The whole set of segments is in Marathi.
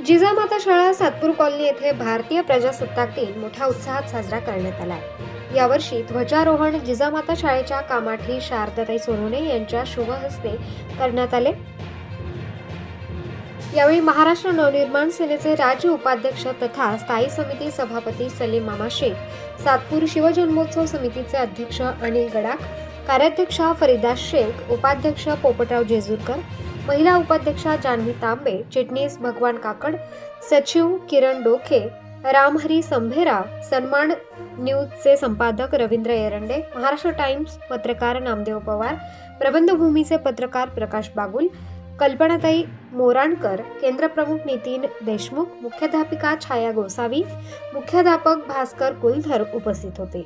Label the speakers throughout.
Speaker 1: जिजामाता शाळा सातपूर कॉलनी येथे भारतीय प्रजासत्ताक दिन मोठ्या उत्साहात साजरा करण्यात आला आहे। यावर्षी ध्वजारोहण जिजामाता शाळेच्या कामाठी शारदाताई सोनवणे यांच्या शुभ हस्ते करण्यात आले। यावेळी महाराष्ट्र नवनिर्माण सेनेचे राज्य उपाध्यक्ष तथा स्थायी समिती सभापती सलीम मामा शेख, सातपूर शिवजन्मोत्सव समितीचे अध्यक्ष अनिल गडाख, कार्याध्यक्षा फरीदा शेख, उपाध्यक्ष पोपटराव जेजुरकर, महिला उपाध्यक्षा जान्हवी तांबे, चिटणीस भगवान काकड, सचिव किरण डोके, रामहरी संभेरा, सन्मान न्यूजचे संपादक रवींद्र एरंडे, महाराष्ट्र टाइम्स पत्रकार नामदेव पवार, प्रबंधभूमीचे पत्रकार प्रकाश बागुल, कल्पनाताई मोराणकर, केंद्रप्रमुख नितीन देशमुख, मुख्याध्यापिका छाया गोसावी, मुख्याध्यापक भास्कर कुलधर उपस्थित होते।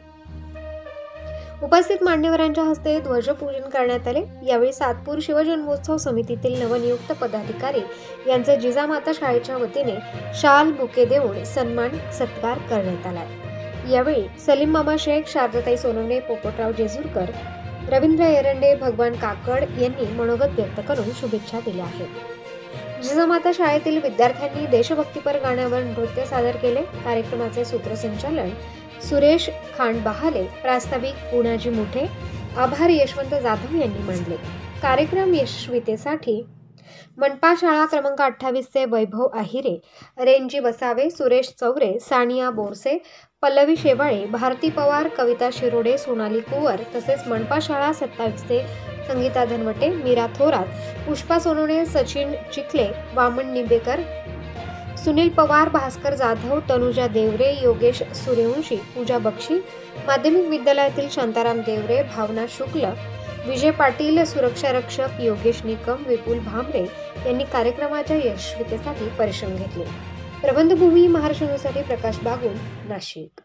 Speaker 1: उपस्थित मान्यवरांच्या हस्ते ध्वजपूजन करण्यात आले। यावेळी सातपूर शिवजन्मोत्सव समितीतील नवनियुक्त पदाधिकारी यांचे जिजामाता शाळेच्या वतीने शाल बुके देऊन सन्मान सत्कार करण्यात आला। यावेळी सलीम मामा शेख, शारदाताई सोनवणे, पोपटराव जेजुरकर, रवींद्र एरंडे, भगवान काकड यांनी मनोगत व्यक्त करून शुभेच्छा दिल्या आहेत। जिजामाता शाळेतील विद्यार्थ्यांनी देशभक्तीपर गाण्यावर नृत्य सादर केले। कार्यक्रमाचे सूत्रसंचालन सुरेश खांडबहाले, प्रास्ताविक पुणाजी मुठे, आभार यशवंत जाधव यांनी मांडले। कार्यक्रम यशस्वीतेसाठी मनपा शाळा क्रमांक 28 चे वैभव आहिरे, रेंजी बसावे, सुरेश चौरे, सानिया बोरसे, पल्लवी शेवाळे, भारती पवार, कविता शिरोडे, सोनाली कुवर तसेच मनपा शाळा 27 चे संगीता धनवटे, मीरा थोरात, पुष्पा सोनवणे, सचिन चिखले, वामन निंबेकर, सुनील पवार, भास्कर जाधव, तनुजा देवरे, योगेश सूर्यवंशी, पूजा बक्षी, माध्यमिक विद्यालयातील शांताराम देवरे, भावना शुक्ल, विजय पाटील, सुरक्षा रक्षक योगेश निकम, विपुल भामरे यांनी कार्यक्रमाच्या यशस्वीतेसाठी परिश्रम घेतले। प्रबंधभूमी महाराष्ट्र न्यूजसाठी प्रकाश बागुल, नाशिक।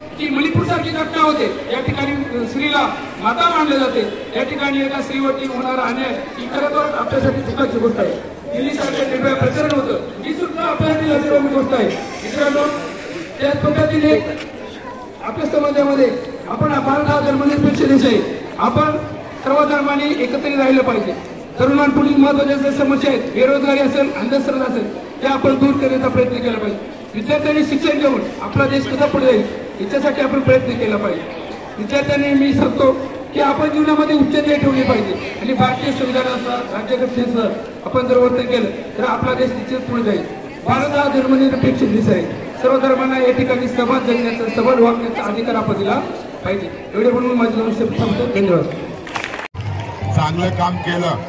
Speaker 2: की मणिपूर सारखी घटना होते, या ठिकाणी स्त्रीला माता मानले जाते, या ठिकाणी एका स्त्रीवरती होणारा अन्याय ही खरं तर आपल्यासाठी दुःखाची गोष्ट आहे। दिल्ली सारख्या निर्भया प्रकरण होतं, ही सुद्धा आपल्यासाठी लाजिरवाणी गोष्ट आहे। मित्रांनो, त्याच पद्धतीने आपल्या समाजामध्ये आपण भारत हा धर्मनिरपेक्ष देश आहे, आपण सर्व धर्मांनी एकत्रित राहिलं पाहिजे। तरुणांपुढील महत्त्वाच्या समस्या आहेत, बेरोजगारी असेल, अंधश्रद्धा असेल, त्या आपण दूर करण्याचा प्रयत्न केला पाहिजे। विद्यार्थ्यांनी शिक्षण घेऊन आपला देश कसा पुढे जाईल याच्यासाठी आपण प्रयत्न केला पाहिजे। विद्यार्थ्यांनी मी सांगतो की आपण जीवनामध्ये उच्च ध्येय ठेवले पाहिजे आणि भारतीय संविधानानुसार, राज्यघटनेनुसार आपण जर वर्तन केलं तर आपला देश निश्चित पुढे जाईल। भारत हा धर्मनिरपेक्ष देश आहे, सर्व धर्मांना या ठिकाणी समाज जगण्याचा, सबल वागण्याचा अधिकार आपण दिला पाहिजे। एवढे म्हणून माझे नमस्कार सांगतो। धन्यवाद।
Speaker 3: चांगलं काम केलं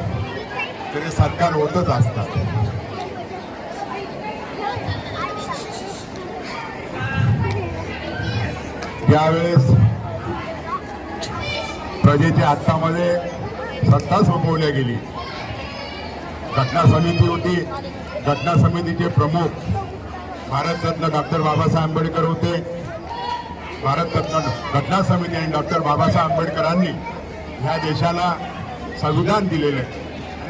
Speaker 3: तरी सरकार होतच असतात। यावेळेस प्रजेच्या हातामध्ये सत्ता सोपवल्या गेली। घटना समिती होती, घटना समितीचे प्रमुख भारतरत्न डॉक्टर बाबासाहेब आंबेडकर होते। भारतरत्न घटना समिती आणि डॉक्टर बाबासाहेब आंबेडकरांनी ह्या देशाला संविधान दिलेलं आहे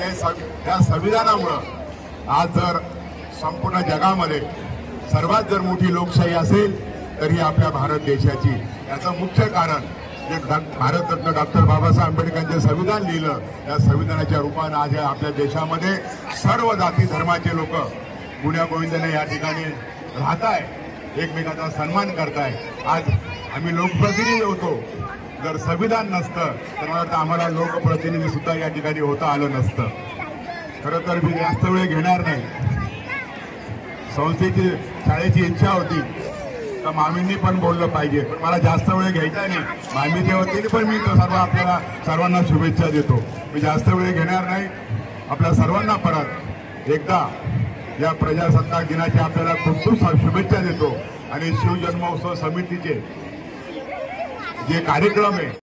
Speaker 3: आणि त्या संविधानामुळे आज जर संपूर्ण जगामध्ये सर्वात जर मोठी लोकशाही असेल तर ही आपल्या भारत देशाची। याचं मुख्य कारण जे भारतरत्न डॉक्टर बाबासाहेब आंबेडकरांचे संविधान लिहिलं, या संविधानाच्या रूपाने आज आपल्या देशामध्ये सर्व जाती धर्माचे लोक गुण्यागोविंदाने या ठिकाणी राहताय, एकमेकांचा सन्मान करताय। आज आम्ही लोकप्रतिनिधी होतो, जर संविधान नसतं तर मला वाटतं आम्हाला लोकप्रतिनिधी सुद्धा या ठिकाणी होता आलं नसतं। खरं तर मी जास्त वेळ घेणार नाही। संस्थेची शाळेची इच्छा होती तर मामींनी पण बोललं पाहिजे, पण मला जास्त वेळ घ्यायचा नाही। मामीच्या वतीने पण मी आपल्याला सर्वांना शुभेच्छा देतो। मी जास्त वेळ घेणार नाही। आपल्या सर्वांना परत एकदा या प्रजासत्ताक दिनाच्या आपल्याला खूप खूप शुभेच्छा देतो आणि शिवजन्मोत्सव समितीचे जे कार्यक्रम आहे